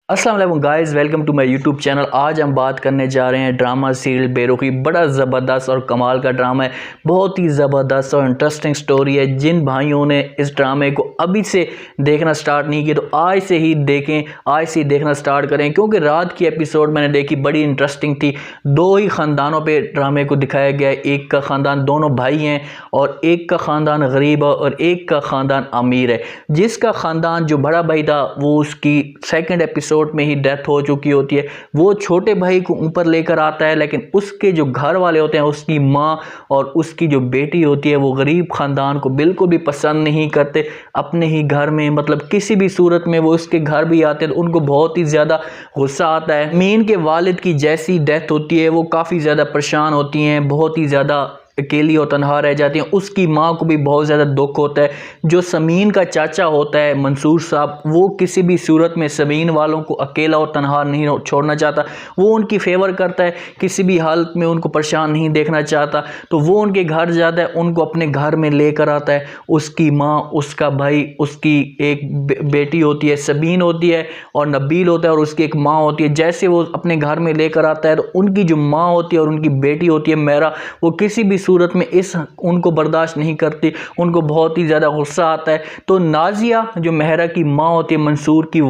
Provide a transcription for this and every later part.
अस्सलाम वालेकुम guys, welcome to my YouTube channel. आज हम बात करने जा रहे हैं ड्रामा सीरियल बेरुखी। बड़ा ज़बरदस्त और कमाल का ड्रामा है। बहुत ही ज़बरदस्त और इंटरेस्टिंग स्टोरी है। जिन भाइयों ने इस ड्रामे को अभी से देखना स्टार्ट नहीं किया तो आज से ही देखें, आज से ही देखना स्टार्ट करें, क्योंकि रात की एपिसोड मैंने देखी, बड़ी इंटरेस्टिंग थी। दो ही ख़ानदानों पर ड्रामे को दिखाया गया है। एक का ख़ानदान, दोनों भाई हैं, और एक का ख़ानदान गरीब है और एक का ख़ानदान अमीर है। जिसका ख़ानदान जो बड़ा भाई था वो उसकी सेकेंड एपिसोड में ही डेथ हो चुकी होती है। वो छोटे भाई को ऊपर लेकर आता है, लेकिन उसके जो घर वाले होते हैं, उसकी माँ और उसकी जो बेटी होती है, वो गरीब खानदान को बिल्कुल भी पसंद नहीं करते। अपने ही घर में, मतलब किसी भी सूरत में वो उसके घर भी आते हैं तो उनको बहुत ही ज़्यादा गुस्सा आता है। मीन के वालिद की जैसी डेथ होती है वो काफ़ी ज़्यादा परेशान होती हैं, बहुत ही ज़्यादा अकेली और तनहा रह जाती हैं। उसकी माँ को भी बहुत ज़्यादा दुख होता है। जो समीन का चाचा होता है मंसूर साहब, वो किसी भी सूरत में समीन वालों को अकेला और तनहा नहीं छोड़ना चाहता। वो उनकी फेवर करता है, किसी भी हालत में उनको परेशान नहीं देखना चाहता। तो वो उनके घर जाता है, उनको अपने घर में लेकर आता है। उसकी माँ, उसका भाई, उसकी एक बेटी होती है सबीन होती है, और नबील होता है, और उसकी एक माँ होती है। जैसे वो अपने घर में लेकर आता है तो उनकी जो माँ होती है और उनकी बेटी होती है मेरा, वो किसी भी सूरत में उनको बर्दाश्त नहीं करती। उनको बहुत ही ज़्यादा गुस्सा आता है। तो नाजिया जो मेहरा की माँ होती है, मंसूर की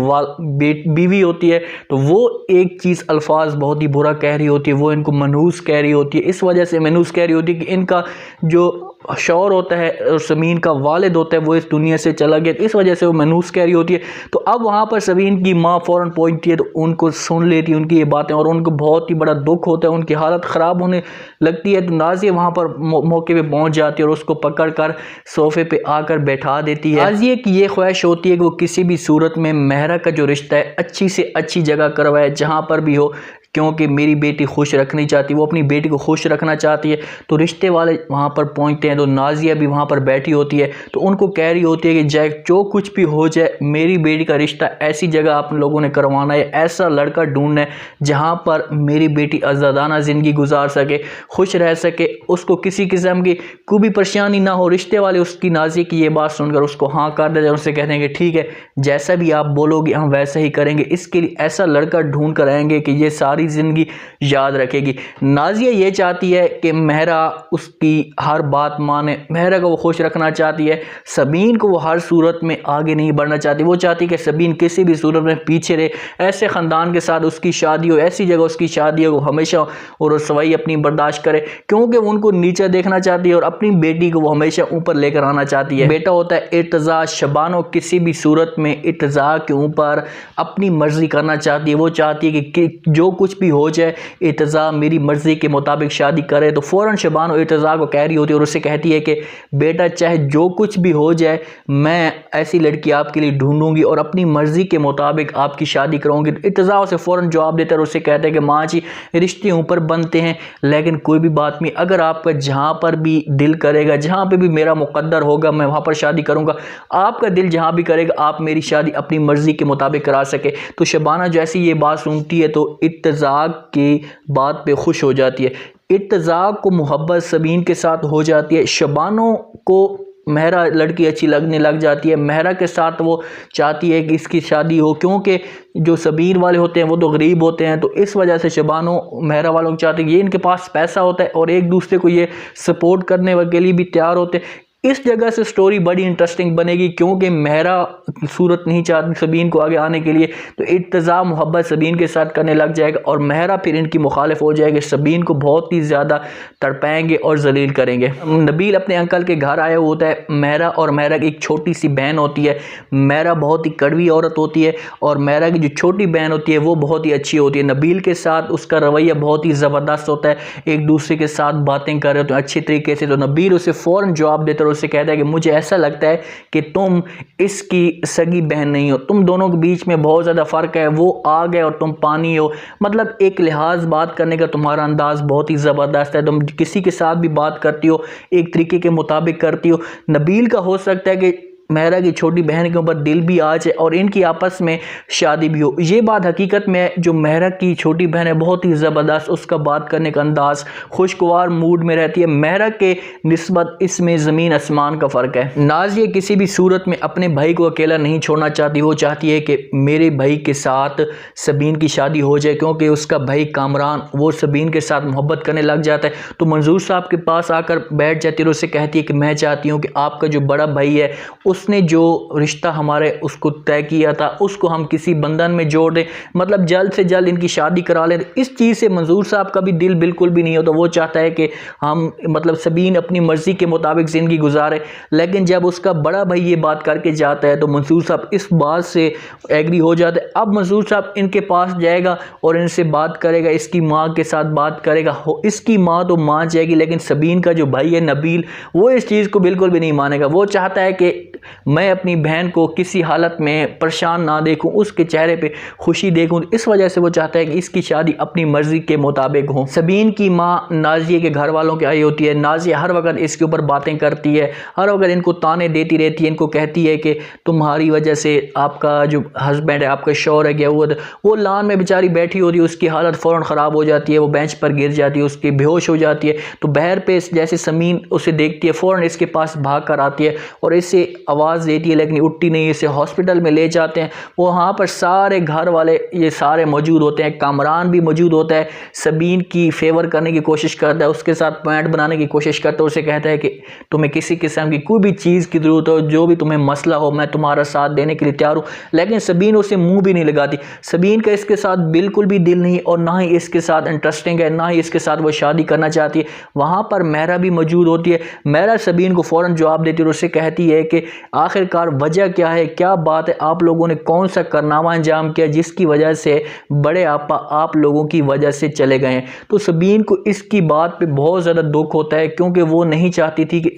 बीवी होती है, तो वो एक चीज़ अल्फाज बहुत ही बुरा कह रही होती है। वो इनको मनहूस कह रही होती है। इस वजह से मनहूस कह रही होती है कि इनका जो शौहर होता है और समीन का वालिद होता है वो इस दुनिया से चला गया। इस वजह से वो मनहूस कह रही होती है। तो अब वहाँ पर समीन की माँ फ़ौरन पहुँचती है तो उनको सुन लेती है उनकी ये बातें, और उनको बहुत ही बड़ा दुख होता है। उनकी हालत ख़राब होने लगती है। तो नाजिया वहाँ पर मौके पे पहुँच जाती है और उसको पकड़ कर सोफ़े पे आकर बैठा देती है। नाजिया की ये ख्वाहिश होती है कि वो किसी भी सूरत में मेहरा का जो रिश्ता है अच्छी से अच्छी जगह करवाए, जहाँ पर भी हो, क्योंकि मेरी बेटी खुश रखनी चाहती है, वो अपनी बेटी को खुश रखना चाहती है। तो रिश्ते वाले वहाँ पर पहुँचते हैं तो नाजिया भी वहाँ पर बैठी होती है। तो उनको कह रही होती है कि चाहे जो कुछ भी हो जाए, मेरी बेटी का रिश्ता ऐसी जगह आप लोगों ने करवाना है, ऐसा लड़का ढूंढना है जहाँ पर मेरी बेटी आज़ादाना ज़िंदगी गुजार सके, खुश रह सके, उसको किसी किस्म की कोई भी परेशानी ना हो। रिश्ते वाले उसकी नाजिया की ये बात सुनकर उसको हाँ कर देते हैं। उससे कहते हैं कि ठीक है, जैसा भी आप बोलोगे हम वैसा ही करेंगे। इसके लिए ऐसा लड़का ढूंढ कर आएंगे कि ये सारी ज़िंदगी याद रखेगी। नाजिया ये चाहती है कि मेहरा उसकी हर बात माने, मेहरा को वो खुश रखना चाहती है। सबीन को वो हर सूरत में आगे नहीं बढ़ना चाहती। वो चाहती है कि सबीन किसी भी सूरत में पीछे रहे, ऐसे ख़ानदान के साथ उसकी शादी हो, ऐसी जगह उसकी शादी हो, वो हमेशा और रसवाई अपनी बर्दाश्त करे, क्योंकि वो उनको नीचे देखना चाहती है और अपनी बेटी को वो हमेशा ऊपर लेकर आना चाहती है। बेटा होता है इर्तज़ा, शबानो किसी भी सूरत में इर्तज़ा के ऊपर अपनी मर्जी करना चाहती है। वो चाहती है कि जो कुछ भी हो जाए, इर्तज़ा मेरी मर्जी के मुताबिक शादी करे। तो फ़ौरन शबानो इर्तज़ा को कह रही होती है और उससे कहती है कि बेटा चाहे जो कुछ भी हो जाए, मैं ऐसी लड़की आपके लिए ढूंढूंगी और अपनी मर्जी के मुताबिक आपकी शादी कराऊंगी। तो इर्तज़ा उसे फ़ौरन जवाब देता है और उससे कहता है कि माँ जी, रिश्ते ऊपर बनते हैं, लेकिन कोई भी बात नहीं, अगर आपका जहाँ पर भी दिल करेगा, जहाँ पर भी मेरा मुक़द्दर होगा, मैं वहाँ पर शादी करूँगा। आपका दिल जहाँ भी करेगा, आप मेरी शादी अपनी मर्जी के मुताबिक करा सके। तो शबाना जैसी ये बात सुनती है तो इर्तज़ा की बात पे खुश हो जाती है। इर्तज़ा को मोहब्बत सबीन के साथ हो जाती है। शबानो को मेहरा लड़की अच्छी लगने लग जाती है। मेहरा के साथ वो चाहती है कि इसकी शादी हो, क्योंकि जो सबीन वाले होते हैं वो तो गरीब होते हैं। तो इस वजह से शबानो मेहरा वालों को चाहती है, ये इनके पास पैसा होता है और एक दूसरे को ये सपोर्ट करने के लिए भी तैयार होते हैं। इस जगह से स्टोरी बड़ी इंटरेस्टिंग बनेगी, क्योंकि मेहरा सूरत नहीं चाहती सबीन को आगे आने के लिए। तो इर्तज़ा मोहब्बत सबीन के साथ करने लग जाएगा और मेहरा फिर इनकी मुखालिफ हो जाएगी। सबीन को बहुत ही ज़्यादा तड़पाएंगे और जलील करेंगे। नबील अपने अंकल के घर आया होता है। मेहरा और मेहरा की एक छोटी सी बहन होती है। मेहरा बहुत ही कड़वी औरत होती है और मेहरा की जो छोटी बहन होती है वो बहुत ही अच्छी होती है। नबील के साथ उसका रवैया बहुत ही ज़बरदस्त होता है। एक दूसरे के साथ बातें कर रहे होते हैं अच्छी तरीके से। तो नबील उसे फ़ौरन जवाब देता है, उससे कहता है कि मुझे ऐसा लगता है कि तुम इसकी सगी बहन नहीं हो, तुम दोनों के बीच में बहुत ज़्यादा फ़र्क है। वो आग है और तुम पानी हो। मतलब एक लिहाज बात करने का तुम्हारा अंदाज़ बहुत ही ज़बरदस्त है। तुम किसी के साथ भी बात करती हो एक तरीके के मुताबिक करती हो। नबील का हो सकता है कि मेहरा की छोटी बहन के ऊपर दिल भी आ जाए और इनकी आपस में शादी भी हो। ये बात हकीकत में जो मेहरा की छोटी बहन है बहुत ही ज़बरदस्त, उसका बात करने का अंदाज़ खुशगवार मूड में रहती है। मेहरा के निस्बत इसमें ज़मीन आसमान का फ़र्क है। नाज़िया किसी भी सूरत में अपने भाई को अकेला नहीं छोड़ना चाहती। वो चाहती है कि मेरे भाई के साथ सबीन की शादी हो जाए, क्योंकि उसका भाई कामरान वो सबीन के साथ मोहब्बत करने लग जाता है। तो मंजूर साहब के पास आकर बैठ जाती है और उससे कहती है कि मैं चाहती हूँ कि आपका जो बड़ा भाई है उसने जो रिश्ता हमारे उसको तय किया था उसको हम किसी बंधन में जोड़ दें, मतलब जल्द से जल्द इनकी शादी करा लें। इस चीज़ से मंजूर साहब का भी दिल बिल्कुल भी नहीं होता। वो चाहता है कि हम मतलब सबीन अपनी मर्ज़ी के मुताबिक ज़िंदगी गुजारे। लेकिन जब उसका बड़ा भाई ये बात करके जाता है तो मंजूर साहब इस बात से एग्री हो जाते हैं। अब मंजूर साहब इनके पास जाएगा और इनसे बात करेगा, इसकी माँ के साथ बात करेगा। इसकी माँ तो मान जाएगी, लेकिन सबीन का जो भाई है नबील वो इस चीज़ को बिल्कुल भी नहीं मानेगा। वो चाहता है कि मैं अपनी बहन को किसी हालत में परेशान ना देखूं, उसके चेहरे पे खुशी देखूं। इस वजह से वो चाहता है कि इसकी शादी अपनी मर्जी के मुताबिक हो। सबीन की माँ नाज़िया के घर वालों की आई होती है। नाज़िया हर वक्त इसके ऊपर बातें करती है, हर वक्त इनको ताने देती रहती है, इनको कहती है कि तुम्हारी वजह से आपका जो हस्बैंड है, आपका शौहर है गया हुआ। वो लान में बेचारी बैठी होती है, उसकी हालत फ़ौरन ख़राब हो जाती है, वो बेंच पर गिर जाती है, उसकी बेहोश हो जाती है। तो बहर पे जैसे समीन उसे देखती है फ़ौरन इसके पास भाग कर आती है और इसे आवाज़ देती है, लेकिन उठती नहीं। इसे हॉस्पिटल में ले जाते हैं। वहाँ पर सारे घर वाले ये सारे मौजूद होते हैं। कामरान भी मौजूद होता है, सबीन की फेवर करने की कोशिश करता है, उसके साथ पॉइंट बनाने की कोशिश करता है। उसे कहता है कि तुम्हें किसी किस्म की कोई भी चीज़ की ज़रूरत हो, जो भी तुम्हें मसला हो, मैं तुम्हारा साथ देने के लिए तैयार हूँ। लेकिन सबीन उसे मुँह भी नहीं लगाती। सबीन का इसके साथ बिल्कुल भी दिल नहीं और ना ही इसके साथ इंटरेस्टिंग है, ना ही इसके साथ वो शादी करना चाहती है। वहाँ पर मेहरा भी मौजूद होती है। मेहरा सबीन को फ़ौरन जवाब देती है और उससे कहती है कि आखिरकार वजह क्या है, क्या बात है, आप लोगों ने कौन सा कारनामा अंजाम किया जिसकी वजह से बड़े आपा आप लोगों की वजह से चले गए हैं। तो सबीन को इसकी बात पे बहुत ज़्यादा दुख होता है, क्योंकि वो नहीं चाहती थी कि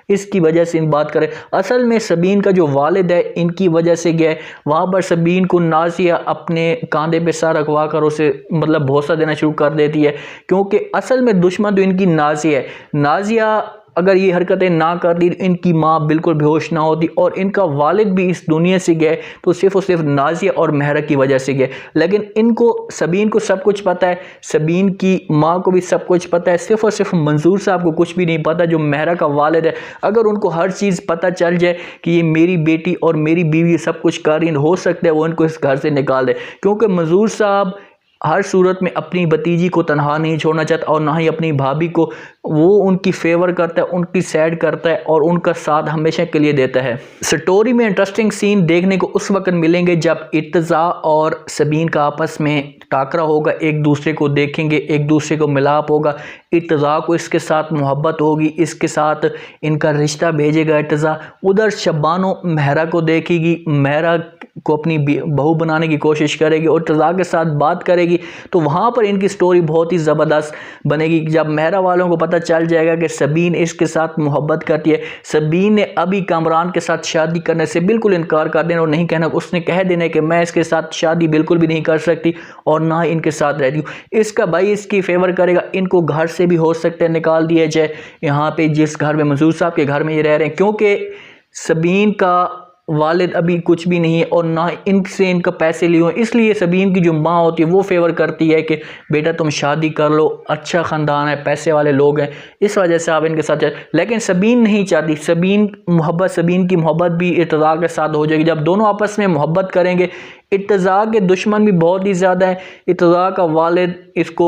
इसकी वजह से इन बात करें। असल में सबीन का जो वालिद है इनकी वजह से गया है। वहाँ पर सबीन को नाज़िया अपने कंधे पे सर रखवा कर उसे मतलब भरोसा देना शुरू कर देती है, क्योंकि असल में दुश्मन तो इनकी नाज़िया है। नाज़िया अगर ये हरकतें ना करती इनकी माँ बिल्कुल बेहोश ना होती और इनका वालिद भी इस दुनिया से गए तो सिर्फ और सिर्फ नाज़िया और मेहरा की वजह से गए। लेकिन इनको सबीन को सब कुछ पता है, सबीन की माँ को भी सब कुछ पता है, सिर्फ और सिर्फ मंजूर साहब को कुछ भी नहीं पता जो मेहरा का वालिद है। अगर उनको हर चीज़ पता चल जाए कि ये मेरी बेटी और मेरी बीवी सब कुछ कर रही, हो सकता है वो इनको इस घर से निकाल दे, क्योंकि मंजूर साहब हर सूरत में अपनी भतीजी को तनहा नहीं छोड़ना चाहता और ना ही अपनी भाभी को। वो उनकी फेवर करता है, उनकी साइड करता है और उनका साथ हमेशा के लिए देता है। स्टोरी में इंटरेस्टिंग सीन देखने को उस वक्त मिलेंगे जब इर्तज़ा और सबीन का आपस में टाकरा होगा, एक दूसरे को देखेंगे, एक दूसरे को मिलाप होगा। इर्तज़ा को इसके साथ मोहब्बत होगी, इसके साथ इनका रिश्ता भेजेगा इर्तज़ा। उधर शबानो मेहरा को देखेगी, मेहरा को अपनी बहू बनाने की कोशिश करेगी और इर्तज़ा के साथ बात करेगी। तो वहाँ पर इनकी स्टोरी बहुत ही ज़बरदस्त बनेगी। जब मेहरा वालों को पता चल जाएगा कि सबीन इसके साथ मोहब्बत करती है, सबीन ने अभी कामरान के साथ शादी करने से बिल्कुल इनकार कर देना और नहीं कहना, उसने कह देना कि मैं इसके साथ शादी बिल्कुल भी नहीं कर सकती और ना ही इनके साथ रहती हूँ। इसका भाई इसकी फेवर करेगा, इनको घर से भी हो सकता है निकाल दिया जाए, यहाँ पे जिस घर में मंजूर साहब के घर में ये रह रहे हैं, क्योंकि सबीन का वालिद अभी कुछ भी नहीं है और ना इनसे इनका पैसे लिए हुए। इसलिए सबीन की जो माँ होती है वो फेवर करती है कि बेटा तुम शादी कर लो, अच्छा ख़ानदान है, पैसे वाले लोग हैं, इस वजह से आप इनके साथ जाए। लेकिन सबीन नहीं चाहती। सबीन की मोहब्बत भी इर्तज़ा के साथ हो जाएगी। जब दोनों आपस में मोहब्बत करेंगे, इर्तज़ा के दुश्मन भी बहुत ही ज़्यादा है। इर्तज़ा का वालिद इसको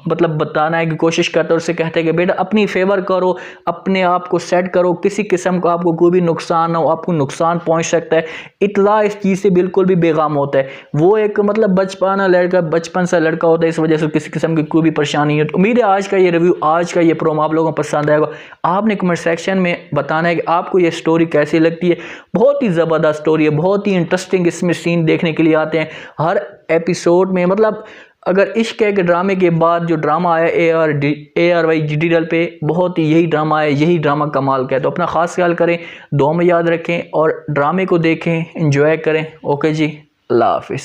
मतलब बताने की कोशिश करता है, उससे कहते हैं कि बेटा अपनी फेवर करो, अपने आप को सेट करो, किसी किस्म का आपको कोई भी नुकसान ना हो, आपको नुकसान पहुंच सकता है। इर्तज़ा इस चीज़ से बिल्कुल भी बेगम होता है। वो एक मतलब बचपन सा लड़का होता है, इस वजह से किसी किस्म की कोई भी परेशानी है। उम्मीद है आज का ये रिव्यू, आज का ये प्रोमो आप लोगों को पसंद आएगा। आपने कमेंट सेक्शन में बताना है कि आपको ये स्टोरी कैसी लगती है। बहुत ही ज़बरदस्त स्टोरी है, बहुत ही इंटरेस्टिंग इसमें सीन देखने के लिए आते हैं हर एपिसोड में। मतलब अगर इश्क है के ड्रामे के बाद जो ड्रामा आया ARY डिजिटल पे, बहुत ही यही ड्रामा है, यही ड्रामा कमाल का है। तो अपना ख़ास ख्याल करें, दुआ में याद रखें और ड्रामे को देखें, एंजॉय करें। ओके जी, अल्लाह हाफिज़।